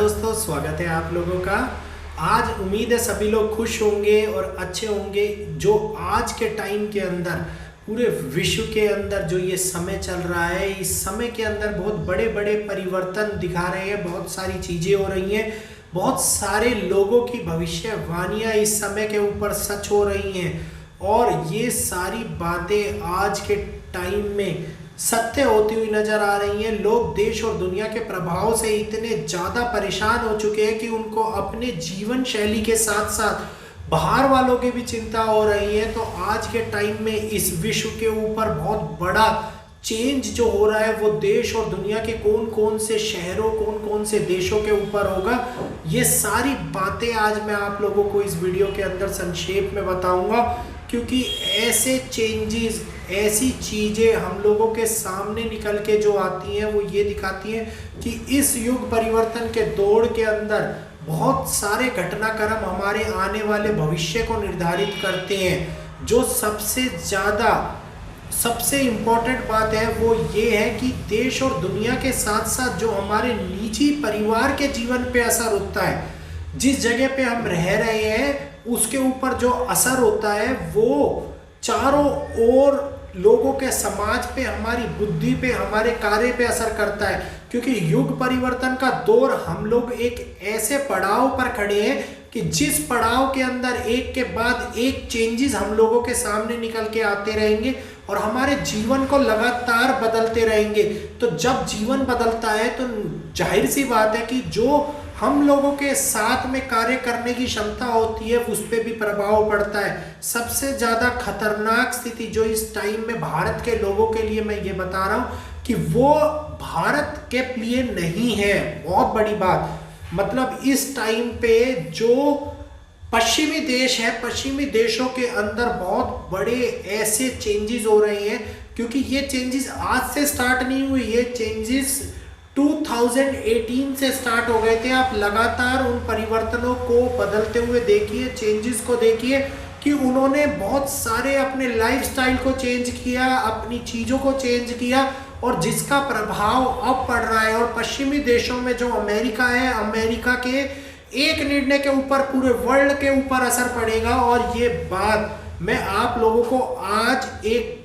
दोस्तों, स्वागत है आप लोगों का। आज उम्मीद है सभी लोग खुश होंगे और अच्छे होंगे। जो आज के टाइम के अंदर पूरे विश्व के अंदर जो ये समय चल रहा है, इस समय के अंदर बहुत बड़े बड़े परिवर्तन दिखा रहे हैं, बहुत सारी चीज़ें हो रही हैं, बहुत सारे लोगों की भविष्यवाणियाँ इस समय के ऊपर सच हो रही हैं और ये सारी बातें आज के टाइम में सत्य होती हुई नजर आ रही हैं। लोग देश और दुनिया के प्रभाव से इतने ज़्यादा परेशान हो चुके हैं कि उनको अपने जीवन शैली के साथ साथ बाहर वालों की भी चिंता हो रही है। तो आज के टाइम में इस विश्व के ऊपर बहुत बड़ा चेंज जो हो रहा है वो देश और दुनिया के कौन कौन से शहरों, कौन कौन से देशों के ऊपर होगा, ये सारी बातें आज मैं आप लोगों को इस वीडियो के अंदर संक्षेप में बताऊंगा। क्योंकि ऐसे चेंजेस, ऐसी चीज़ें हम लोगों के सामने निकल के जो आती हैं वो ये दिखाती हैं कि इस युग परिवर्तन के दौर के अंदर बहुत सारे घटनाक्रम हमारे आने वाले भविष्य को निर्धारित करते हैं। जो सबसे इम्पोर्टेंट बात है वो ये है कि देश और दुनिया के साथ साथ जो हमारे निजी परिवार के जीवन पे असर होता है, जिस जगह पे हम रह रहे हैं उसके ऊपर जो असर होता है वो चारों ओर लोगों के समाज पे, हमारी बुद्धि पे, हमारे कार्य पे असर करता है। क्योंकि युग परिवर्तन का दौर, हम लोग एक ऐसे पड़ाव पर खड़े हैं कि जिस पड़ाव के अंदर एक के बाद एक चेंजेस हम लोगों के सामने निकल के आते रहेंगे और हमारे जीवन को लगातार बदलते रहेंगे। तो जब जीवन बदलता है तो जाहिर सी बात है कि जो हम लोगों के साथ में कार्य करने की क्षमता होती है उस पर भी प्रभाव पड़ता है। सबसे ज़्यादा खतरनाक स्थिति जो इस टाइम में भारत के लोगों के लिए मैं ये बता रहा हूँ कि वो भारत के लिए नहीं है। बहुत बड़ी बात, मतलब इस टाइम पे जो पश्चिमी देश है, पश्चिमी देशों के अंदर बहुत बड़े ऐसे चेंजेस हो रहे हैं। क्योंकि ये चेंजेस आज से स्टार्ट नहीं हुई, ये चेंजेस 2018 से स्टार्ट हो गए थे। आप लगातार उन परिवर्तनों को बदलते हुए देखिए, चेंजेस को देखिए कि उन्होंने बहुत सारे अपने लाइफस्टाइल को चेंज किया, अपनी चीज़ों को चेंज किया और जिसका प्रभाव अब पड़ रहा है। और पश्चिमी देशों में जो अमेरिका है, अमेरिका के एक निर्णय के ऊपर पूरे वर्ल्ड के ऊपर असर पड़ेगा। और ये बात मैं आप लोगों को आज एक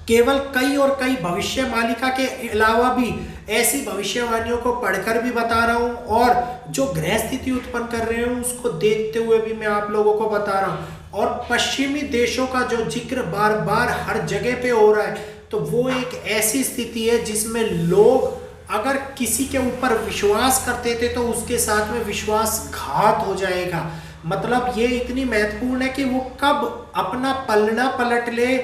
केवल कई और कई भविष्य मालिका के अलावा भी ऐसी भविष्यवाणियों को पढ़कर भी बता रहा हूं और जो ग्रह स्थिति उत्पन्न कर रहे हैं उसको देखते हुए भी मैं आप लोगों को बता रहा हूं। और पश्चिमी देशों का जो जिक्र बार बार हर जगह पे हो रहा है, तो वो एक ऐसी स्थिति है जिसमें लोग अगर किसी के ऊपर विश्वास करते थे तो उसके साथ में विश्वासघात हो जाएगा। मतलब ये इतनी महत्वपूर्ण है कि वो कब अपना पलड़ा पलट ले,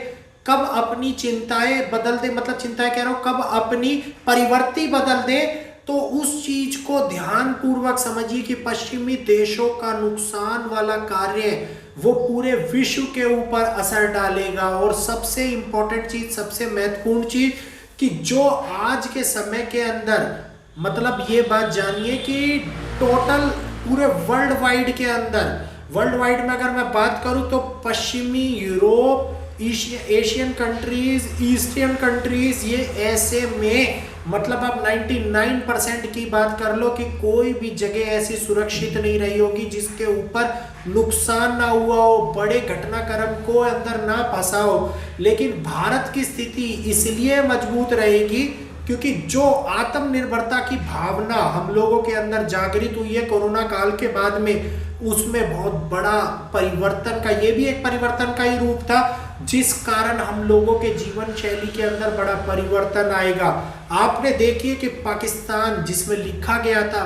कब अपनी चिंताएं बदल दे, मतलब चिंताएं कह रहा हूं, कब अपनी परिवर्ती बदल दे। तो उस चीज को ध्यान पूर्वक समझिए कि पश्चिमी देशों का नुकसान वाला कार्य वो पूरे विश्व के ऊपर असर डालेगा। और सबसे इंपॉर्टेंट चीज, सबसे महत्वपूर्ण चीज कि जो आज के समय के अंदर, मतलब ये बात जानिए कि टोटल पूरे वर्ल्ड वाइड के अंदर, वर्ल्ड वाइड में अगर मैं बात करूं तो पश्चिमी Europe, Asian countries, eastern countries, ये ऐसे में मतलब आप 99% की बात कर लो कि कोई भी जगह ऐसी सुरक्षित नहीं रही होगी जिसके ऊपर नुकसान ना हुआ हो, बड़े घटनाक्रम को अंदर ना फंसा हो। लेकिन भारत की स्थिति इसलिए मजबूत रहेगी क्योंकि जो आत्मनिर्भरता की भावना हम लोगों के अंदर जागृत हुई है कोरोना काल के बाद में, उसमें बहुत बड़ा परिवर्तन का, ये भी एक परिवर्तन का ही रूप था जिस कारण हम लोगों के जीवन शैली के अंदर बड़ा परिवर्तन आएगा। आपने देखिए कि पाकिस्तान, जिसमें लिखा गया था,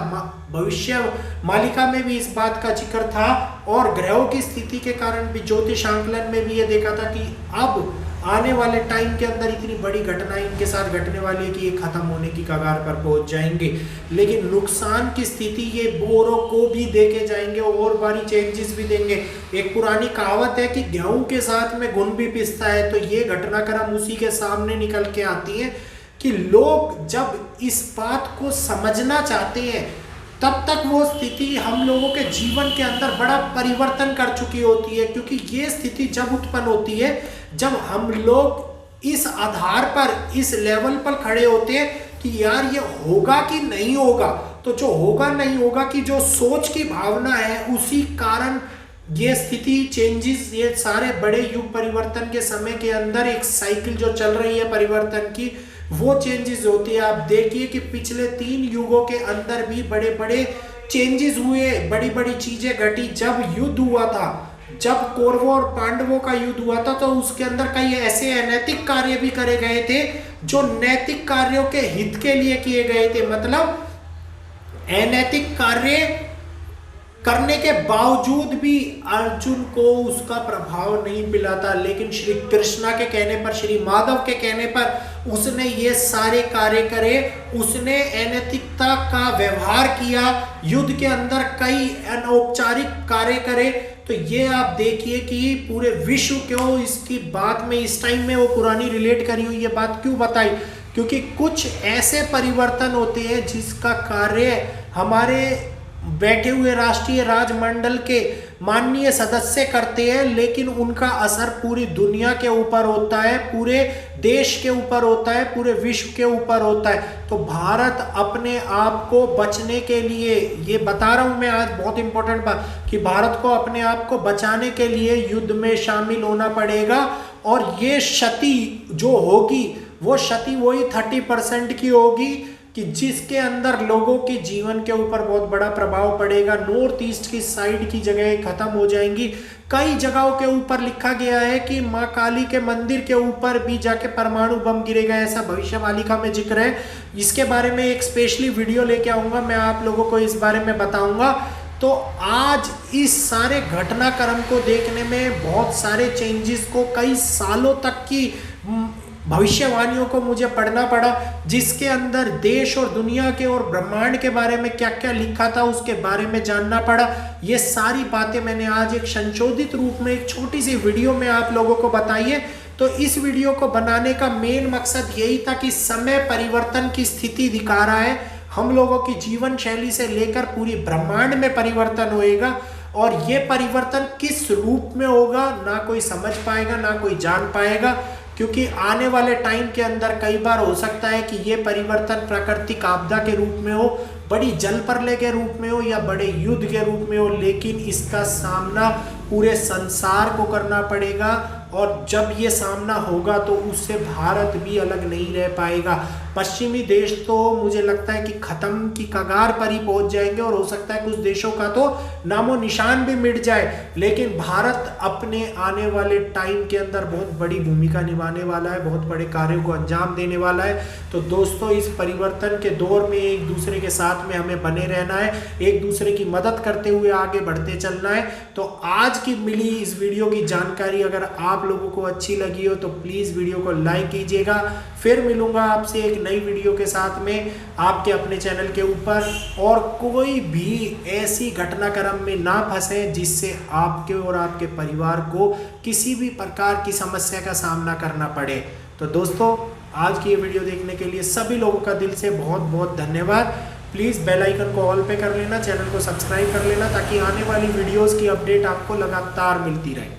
भविष्य मालिका में भी इस बात का जिक्र था और ग्रहों की स्थिति के कारण भी, ज्योतिष आंकलन में भी ये देखा था कि अब आने वाले टाइम के अंदर इतनी बड़ी घटनाएं इनके साथ घटने वाली है कि ये खत्म होने की कगार पर पहुंच जाएंगे। लेकिन नुकसान की स्थिति ये बोरों को भी देके जाएंगे और बारी चेंजेस भी देंगे। एक पुरानी कहावत है कि गेहूं के साथ में घुन भी पिसता है, तो ये घटनाक्रम उसी के सामने निकल के आती है कि लोग जब इस बात को समझना चाहते हैं तब तक वो स्थिति हम लोगों के जीवन के अंदर बड़ा परिवर्तन कर चुकी होती है। क्योंकि ये स्थिति जब उत्पन्न होती है जब हम लोग इस आधार पर, इस लेवल पर खड़े होते हैं कि यार ये होगा कि नहीं होगा, तो तो जो होगा नहीं होगा कि जो सोच की भावना है उसी कारण ये स्थिति चेंजेस, ये सारे बड़े युग परिवर्तन के समय के अंदर एक साइकिल जो चल रही है परिवर्तन की, वो चेंजेस होती है। आप देखिए कि पिछले 3 युगों के अंदर भी बड़े बड़े चेंजेस हुए, बड़ी बड़ी चीजें घटी। जब युद्ध हुआ था, जब कौरवों और पांडवों का युद्ध हुआ था, तो उसके अंदर कई ऐसे अनैतिक कार्य भी करे गए थे जो नैतिक कार्यों के हित के लिए किए गए थे। मतलब अनैतिक कार्य करने के बावजूद भी अर्जुन को उसका प्रभाव नहीं मिला था, लेकिन श्री कृष्णा के कहने पर, श्री माधव के कहने पर उसने ये सारे कार्य करे। उसने अनैतिकता का व्यवहार किया, युद्ध के अंदर कई अनौपचारिक कार्य करे। तो ये आप देखिए कि पूरे विश्व क्यों इसकी बात में इस टाइम में वो पुरानी रिलेट करी हुई ये बात क्यों बताई, क्योंकि कुछ ऐसे परिवर्तन होते हैं जिसका कार्य हमारे बैठे हुए राष्ट्रीय राजमंडल के माननीय सदस्य करते हैं, लेकिन उनका असर पूरी दुनिया के ऊपर होता है, पूरे देश के ऊपर होता है, पूरे विश्व के ऊपर होता है। तो भारत अपने आप को बचने के लिए, ये बता रहा हूं मैं आज बहुत इंपॉर्टेंट बात, कि भारत को अपने आप को बचाने के लिए युद्ध में शामिल होना पड़ेगा। और ये क्षति जो होगी वो क्षति वही 30% की होगी कि जिसके अंदर लोगों के जीवन के ऊपर बहुत बड़ा प्रभाव पड़ेगा। नॉर्थ ईस्ट की साइड की जगह खत्म हो जाएंगी। कई जगहों के ऊपर लिखा गया है कि मां काली के मंदिर के ऊपर भी जाके परमाणु बम गिरेगा, ऐसा भविष्यवाणी में जिक्र है। इसके बारे में एक स्पेशली वीडियो लेके आऊंगा, मैं आप लोगों को इस बारे में बताऊंगा। तो आज इस सारे घटनाक्रम को देखने में बहुत सारे चेंजेस को, कई सालों तक की भविष्यवाणियों को मुझे पढ़ना पड़ा, जिसके अंदर देश और दुनिया के और ब्रह्मांड के बारे में क्या क्या लिखा था उसके बारे में जानना पड़ा। ये सारी बातें मैंने आज एक संशोधित रूप में एक छोटी सी वीडियो में आप लोगों को बताई है। तो इस वीडियो को बनाने का मेन मकसद यही था कि समय परिवर्तन की स्थिति दिखा रहा है। हम लोगों की जीवन शैली से लेकर पूरी ब्रह्मांड में परिवर्तन होएगा, और ये परिवर्तन किस रूप में होगा ना कोई समझ पाएगा ना कोई जान पाएगा, क्योंकि आने वाले टाइम के अंदर कई बार हो सकता है कि ये परिवर्तन प्राकृतिक आपदा के रूप में हो, बड़ी जल प्रलय के रूप में हो, या बड़े युद्ध के रूप में हो, लेकिन इसका सामना पूरे संसार को करना पड़ेगा। और जब ये सामना होगा तो उससे भारत भी अलग नहीं रह पाएगा। पश्चिमी देश तो मुझे लगता है कि खत्म की कगार पर ही पहुंच जाएंगे, और हो सकता है कुछ देशों का तो नामो निशान भी मिट जाए, लेकिन भारत अपने आने वाले टाइम के अंदर बहुत बड़ी भूमिका निभाने वाला है, बहुत बड़े कार्यों को अंजाम देने वाला है। तो दोस्तों, इस परिवर्तन के दौर में एक दूसरे के साथ में हमें बने रहना है, एक दूसरे की मदद करते हुए आगे बढ़ते चलना है। तो आज की मिली इस वीडियो की जानकारी अगर आप लोगों को अच्छी लगी हो तो प्लीज वीडियो को लाइक कीजिएगा। फिर मिलूंगा आपसे एक नई वीडियो के साथ में आपके अपने चैनल के ऊपर, और कोई भी ऐसी घटनाक्रम में ना फंसे जिससे आपके और आपके परिवार को किसी भी प्रकार की समस्या का सामना करना पड़े। तो दोस्तों, आज की ये वीडियो देखने के लिए सभी लोगों का दिल से बहुत बहुत धन्यवाद। प्लीज़ बेल आइकन को ऑल पे कर लेना, चैनल को सब्सक्राइब कर लेना, ताकि आने वाली वीडियोस की अपडेट आपको लगातार मिलती रहे।